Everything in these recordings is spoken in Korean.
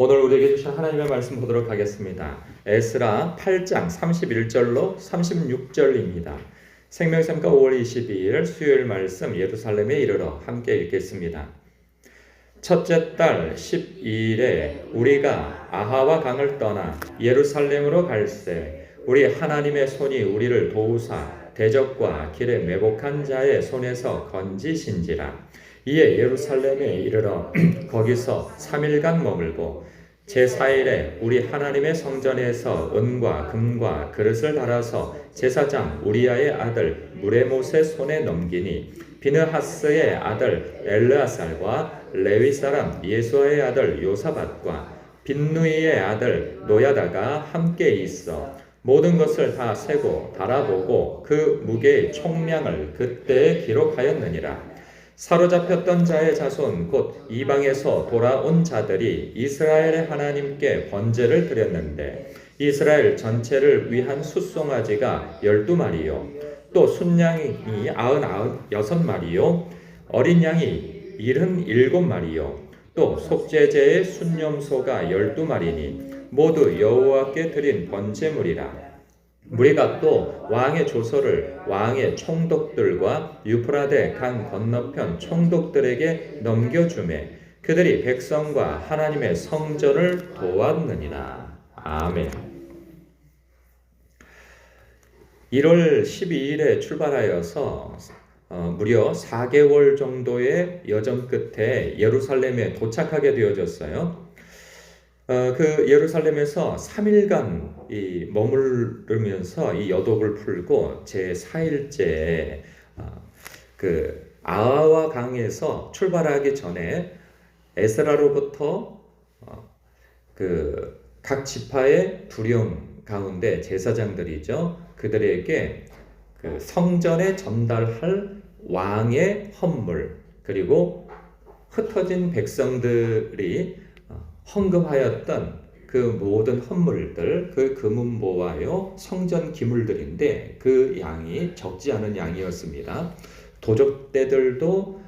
오늘 우리에게 주신 하나님의 말씀 보도록 하겠습니다. 에스라 8장 31절로 36절입니다. 생명샘과 5월 22일 수요일 말씀 예루살렘에 이르러 함께 읽겠습니다. 첫째 달 12일에 우리가 아하와 강을 떠나 예루살렘으로 갈새 우리 하나님의 손이 우리를 도우사 대적과 길에 매복한 자의 손에서 건지신지라. 이에 예루살렘에 이르러 거기서 3일간 머물고 제4일에 우리 하나님의 성전에서 은과 금과 그릇을 달아서 제사장 우리야의 아들 무레못의 손에 넘기니 비느하스의 아들 엘르아살과 레위 사람 예수아의 아들 요사밧과 빈누이의 아들 노야다가 함께 있어 모든 것을 다 세고 달아보고 그 무게의 총량을 그때에 기록하였느니라. 사로잡혔던 자의 자손 곧 이방에서 돌아온 자들이 이스라엘의 하나님께 번제를 드렸는데 이스라엘 전체를 위한 숫송아지가 12마리요 또 순양이 96마리요 어린 양이 77마리요 또 속죄제의 순염소가 12마리니 모두 여호와께 드린 번제물이라. 우리가 또 왕의 조서를 왕의 총독들과 유프라데 강 건너편 총독들에게 넘겨주매 그들이 백성과 하나님의 성전을 도왔느니라. 아멘. 1월 12일에 출발하여서 무려 4개월 정도의 여정 끝에 예루살렘에 도착하게 되어졌어요. 그 예루살렘에서 3일간 머무르면서 이 여독을 풀고 제4일째에 그 아하와 강에서 출발하기 전에 에스라로부터 그 각 지파의 두령 가운데 제사장들이죠. 그들에게 그 성전에 전달할 왕의 헌물 그리고 흩어진 백성들이 헌금하였던 그 모든 헌물들, 그 금은보화요 성전 기물들인데 그 양이 적지 않은 양이었습니다. 도적대들도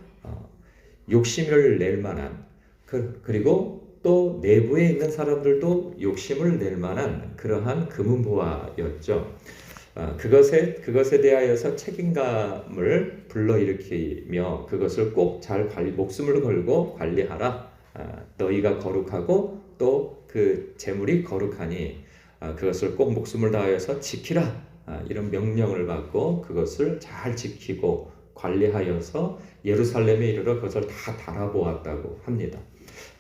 욕심을 낼 만한 그리고 또 내부에 있는 사람들도 욕심을 낼 만한 그러한 금은보화였죠. 그것에 대하여서 책임감을 불러일으키며 그것을 꼭 잘 목숨을 걸고 관리하라. 너희가 거룩하고 또 그 재물이 거룩하니 그것을 꼭 목숨을 다하여서 지키라. 이런 명령을 받고 그것을 잘 지키고 관리하여서 예루살렘에 이르러 그것을 다 달아보았다고 합니다.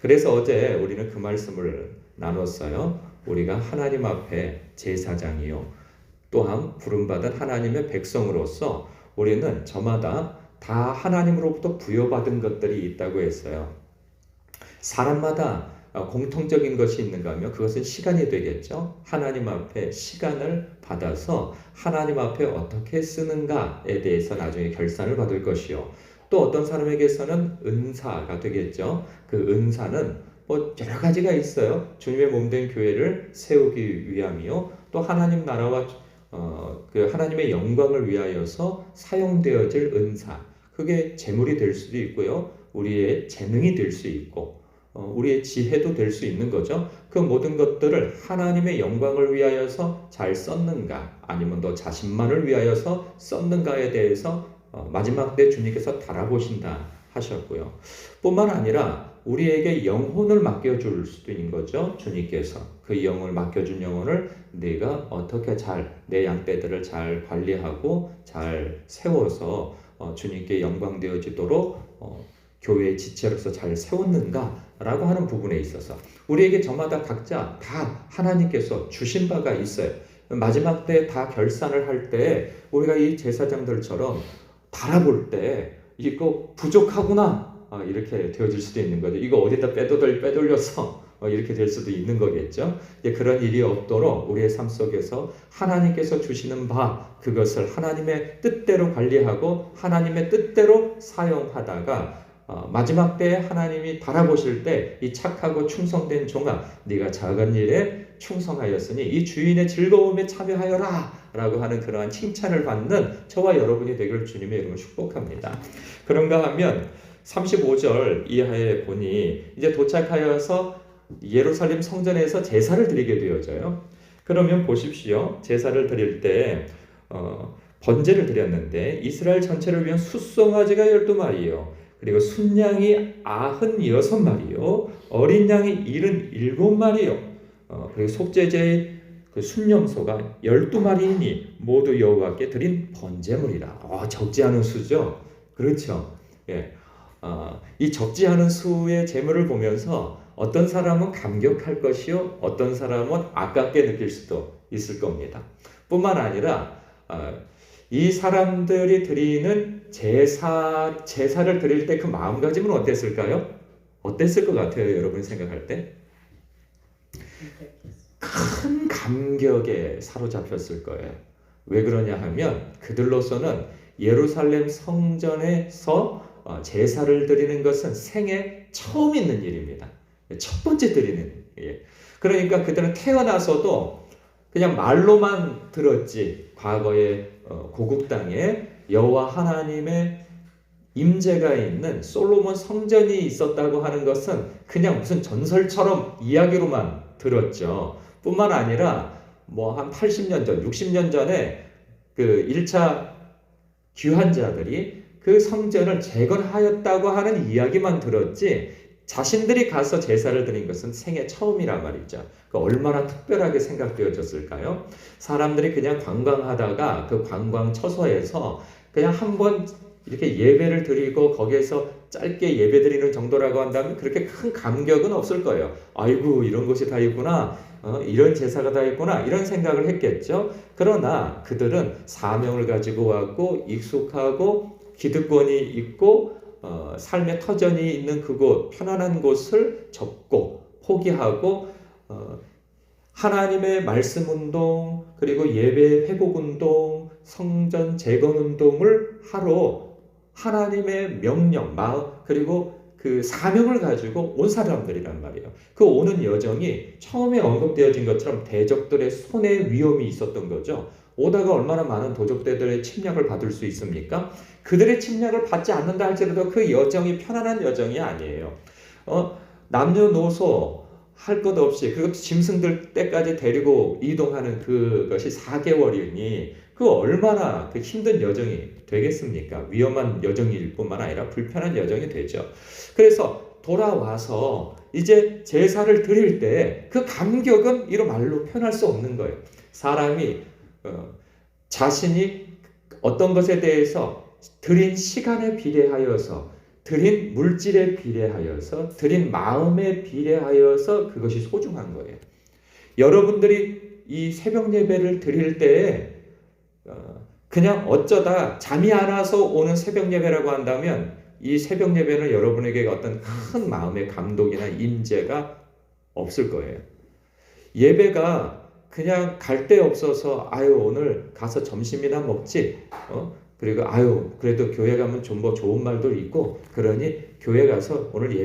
그래서 어제 우리는 그 말씀을 나눴어요. 우리가 하나님 앞에 제사장이요 또한 부름받은 하나님의 백성으로서 우리는 저마다 다 하나님으로부터 부여받은 것들이 있다고 했어요. 사람마다 공통적인 것이 있는가 하면 그것은 시간이 되겠죠. 하나님 앞에 시간을 받아서 하나님 앞에 어떻게 쓰는가에 대해서 나중에 결산을 받을 것이요. 또 어떤 사람에게서는 은사가 되겠죠. 그 은사는 뭐 여러 가지가 있어요. 주님의 몸된 교회를 세우기 위함이요. 또 하나님 나라와 그 하나님의 영광을 위하여서 사용되어질 은사. 그게 재물이 될 수도 있고요. 우리의 재능이 될 수 있고 우리의 지혜도 될 수 있는 거죠. 그 모든 것들을 하나님의 영광을 위하여서 잘 썼는가 아니면 너 자신만을 위하여서 썼는가에 대해서 마지막 때 주님께서 달아보신다 하셨고요. 뿐만 아니라 우리에게 영혼을 맡겨줄 수도 있는 거죠. 주님께서 그 영혼을 맡겨준 영혼을 내가 어떻게 잘 내 양떼들을 잘 관리하고 잘 세워서 주님께 영광되어지도록 교회의 지체로서 잘 세웠는가라고 하는 부분에 있어서 우리에게 저마다 각자 다 하나님께서 주신 바가 있어요. 마지막 때 다 결산을 할 때 우리가 이 제사장들처럼 달아볼 때 이거 부족하구나 이렇게 되어질 수도 있는 거죠. 이거 어디다 빼돌려서 이렇게 될 수도 있는 거겠죠. 그런 일이 없도록 우리의 삶 속에서 하나님께서 주시는 바 그것을 하나님의 뜻대로 관리하고 하나님의 뜻대로 사용하다가 마지막 때 하나님이 바라보실 때 이 착하고 충성된 종아 네가 작은 일에 충성하였으니 이 주인의 즐거움에 참여하여라 라고 하는 그러한 칭찬을 받는 저와 여러분이 되길 주님의 이름으로 축복합니다. 그런가 하면 35절 이하에 보니 이제 도착하여서 예루살렘 성전에서 제사를 드리게 되어져요. 그러면 보십시오. 제사를 드릴 때 번제를 드렸는데 이스라엘 전체를 위한 숫송아지가 12마리요. 그리고 순양이 96마리요. 어린 양이 77마리요. 그리고 속죄제의 그 순염소가 12마리이니 모두 여호와께 드린 번제물이라. 적지 않은 수죠. 그렇죠. 예. 이 적지 않은 수의 제물을 보면서 어떤 사람은 감격할 것이요, 어떤 사람은 아깝게 느낄 수도 있을 겁니다. 뿐만 아니라 이 사람들이 드리는 제사를 드릴 때 그 마음가짐은 어땠을까요? 어땠을 것 같아요, 여러분이 생각할 때? 큰 감격에 사로잡혔을 거예요. 왜 그러냐 하면 그들로서는 예루살렘 성전에서 제사를 드리는 것은 생애 처음 있는 일입니다. 첫 번째 드리는 일. 그러니까 그들은 태어나서도 그냥 말로만 들었지, 과거에 고국 땅에 여호와 하나님의 임재가 있는 솔로몬 성전이 있었다고 하는 것은 그냥 무슨 전설처럼 이야기로만 들었죠. 뿐만 아니라 뭐 한 80년 전, 60년 전에 그 1차 귀환자들이 그 성전을 재건하였다고 하는 이야기만 들었지 자신들이 가서 제사를 드린 것은 생애 처음이란 말이죠. 얼마나 특별하게 생각되어졌을까요? 사람들이 그냥 관광하다가 그 관광 처소에서 그냥 한번 이렇게 예배를 드리고 거기에서 짧게 예배 드리는 정도라고 한다면 그렇게 큰 감격은 없을 거예요. 아이고, 이런 것이 다 있구나. 이런 제사가 다 있구나. 이런 생각을 했겠죠. 그러나 그들은 사명을 가지고 왔고 익숙하고 기득권이 있고 삶의 터전이 있는 그곳, 편안한 곳을 접고 포기하고 하나님의 말씀 운동, 그리고 예배 회복 운동, 성전 재건 운동을 하러 하나님의 명령, 그리고 그 사명을 가지고 온 사람들이란 말이에요. 그 오는 여정이 처음에 언급되어진 것처럼 대적들의 손에 위험이 있었던 거죠. 오다가 얼마나 많은 도적들의 침략을 받을 수 있습니까? 그들의 침략을 받지 않는다 할지라도 그 여정이 편안한 여정이 아니에요. 남녀노소 할 것 없이, 그리고 짐승들 때까지 데리고 이동하는 그것이 4개월이니 그 얼마나 그 힘든 여정이 되겠습니까? 위험한 여정일 뿐만 아니라 불편한 여정이 되죠. 그래서 돌아와서 이제 제사를 드릴 때 그 감격은 이로 말로 표현할 수 없는 거예요. 사람이 자신이 어떤 것에 대해서 드린 시간에 비례하여서, 드린 물질에 비례하여서, 드린 마음에 비례하여서 그것이 소중한 거예요. 여러분들이 이 새벽 예배를 드릴 때에 그냥 어쩌다 잠이 안 와서 오는 새벽 예배라고 한다면 이 새벽 예배는 여러분에게 어떤 큰 마음의 감동이나 임재가 없을 거예요. 예배가 그냥 갈 데 없어서 오늘 가서 점심이나 먹지, 그리고 그래도 교회 가면 좀 뭐 좋은 말도 있고 그러니 교회 가서 오늘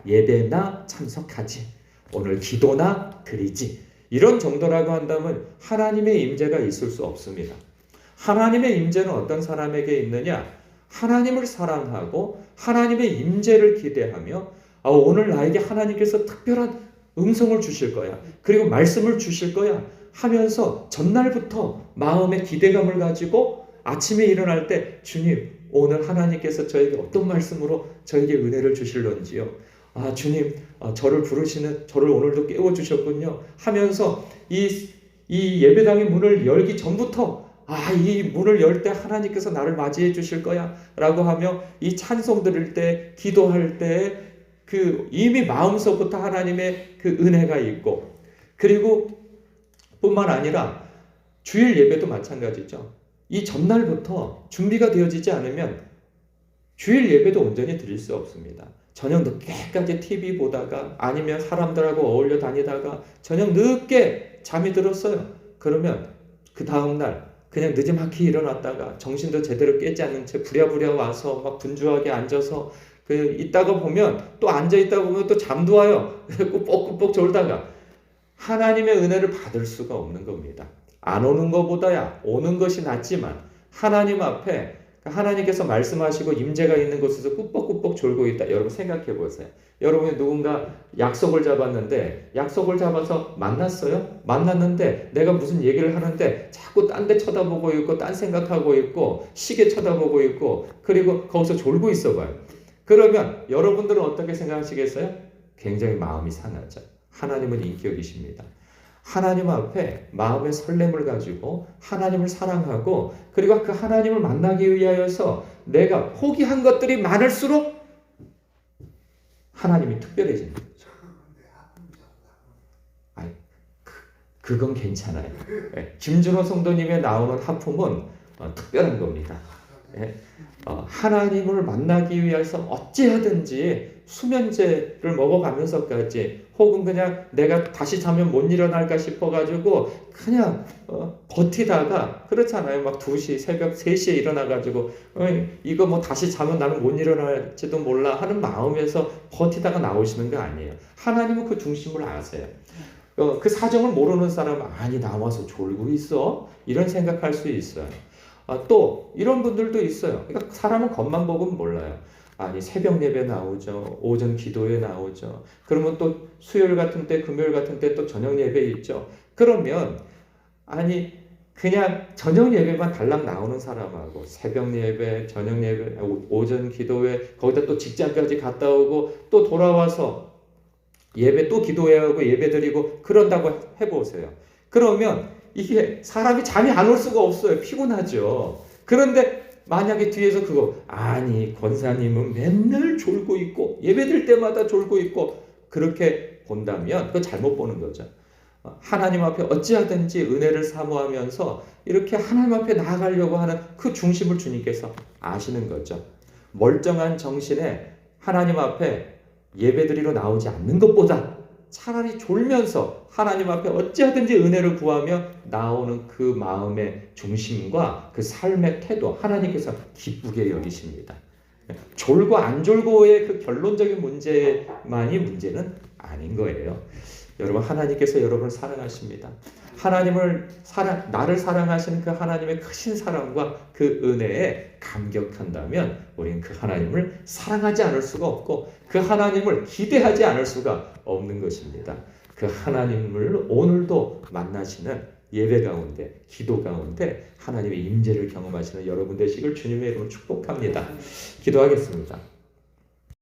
예배나 참석하지, 오늘 기도나 드리지, 이런 정도라고 한다면 하나님의 임재가 있을 수 없습니다. 하나님의 임재는 어떤 사람에게 있느냐? 하나님을 사랑하고 하나님의 임재를 기대하며 오늘 나에게 하나님께서 특별한 음성을 주실 거야, 그리고 말씀을 주실 거야 하면서 전날부터 마음의 기대감을 가지고 아침에 일어날 때 주님, 오늘 하나님께서 저에게 어떤 말씀으로 저에게 은혜를 주실런지요. 주님, 저를 부르시는, 저를 오늘도 깨워주셨군요 하면서 이 예배당의 문을 열기 전부터 이 문을 열 때 하나님께서 나를 맞이해 주실 거야 라고 하며 이 찬송 드릴 때, 기도할 때 그 이미 마음속부터 하나님의 그 은혜가 있고, 그리고 뿐만 아니라 주일 예배도 마찬가지죠. 이 전날부터 준비가 되어지지 않으면 주일 예배도 온전히 드릴 수 없습니다. 저녁 늦게까지 TV 보다가 아니면 사람들하고 어울려 다니다가 저녁 늦게 잠이 들었어요. 그러면 그 다음날 그냥 늦지막히 일어났다가 정신도 제대로 깨지 않는 채 부랴부랴 와서 막 분주하게 앉아서 있다가 보면 또 앉아있다가 보면 또 잠도 와요. 꾸벅꾸벅 졸다가 하나님의 은혜를 받을 수가 없는 겁니다. 안 오는 것보다야 오는 것이 낫지만 하나님 앞에 하나님께서 말씀하시고 임재가 있는 곳에서 꾸벅꾸벅 졸고 있다. 여러분 생각해 보세요. 여러분이 누군가 약속을 잡았는데 약속을 잡아서 만났어요? 만났는데 내가 무슨 얘기를 하는데 자꾸 딴 데 쳐다보고 있고 딴 생각하고 있고 시계 쳐다보고 있고 그리고 거기서 졸고 있어 봐요. 그러면 여러분들은 어떻게 생각하시겠어요? 굉장히 마음이 상하죠. 하나님은 인격이십니다. 하나님 앞에 마음의 설렘을 가지고 하나님을 사랑하고 그리고 그 하나님을 만나기 위하여서 내가 포기한 것들이 많을수록 하나님이 특별해지는 거죠. 아니, 그건 괜찮아요. 김준호 성도님의 나오는 하품은 특별한 겁니다. 하나님을 만나기 위해서 어찌하든지 수면제를 먹어가면서까지 혹은 그냥 내가 다시 자면 못 일어날까 싶어가지고 그냥 버티다가 그렇잖아요. 막 2시 새벽 3시에 일어나가지고 이거 뭐 다시 자면 나는 못 일어날지도 몰라 하는 마음에서 버티다가 나오시는 거 아니에요. 하나님은 그 중심을 아세요. 그 사정을 모르는 사람은 아니 나와서 졸고 있어? 이런 생각할 수 있어요. 또 이런 분들도 있어요. 그러니까 사람은 겉만 보고는 몰라요. 아니 새벽 예배 나오죠. 오전 기도회 나오죠. 그러면 또 수요일 같은 때 금요일 같은 때 또 저녁 예배 있죠. 그러면 아니 그냥 저녁 예배만 달랑 나오는 사람하고 새벽 예배, 저녁 예배, 오전 기도회 거기다 또 직장까지 갔다 오고 또 돌아와서 예배 또 기도회하고 예배 드리고 그런다고 해보세요. 그러면 이게 사람이 잠이 안 올 수가 없어요. 피곤하죠. 그런데 만약에 뒤에서 그거 아니 권사님은 맨날 졸고 있고 예배드릴 때마다 졸고 있고 그렇게 본다면 그거 잘못 보는 거죠. 하나님 앞에 어찌하든지 은혜를 사모하면서 이렇게 하나님 앞에 나아가려고 하는 그 중심을 주님께서 아시는 거죠. 멀쩡한 정신에 하나님 앞에 예배드리러 나오지 않는 것보다 차라리 졸면서 하나님 앞에 어찌하든지 은혜를 구하며 나오는 그 마음의 중심과 그 삶의 태도 하나님께서 기쁘게 여기십니다. 졸고 안 졸고의 그 결론적인 문제만이 문제는 아닌 거예요. 여러분 하나님께서 여러분을 사랑하십니다. 나를 사랑하시는 그 하나님의 크신 사랑과 그 은혜에 감격한다면 우리는 그 하나님을 사랑하지 않을 수가 없고 그 하나님을 기대하지 않을 수가 없는 것입니다. 그 하나님을 오늘도 만나시는 예배 가운데, 기도 가운데 하나님의 임재를 경험하시는 여러분 되시길 주님의 이름으로 축복합니다. 기도하겠습니다.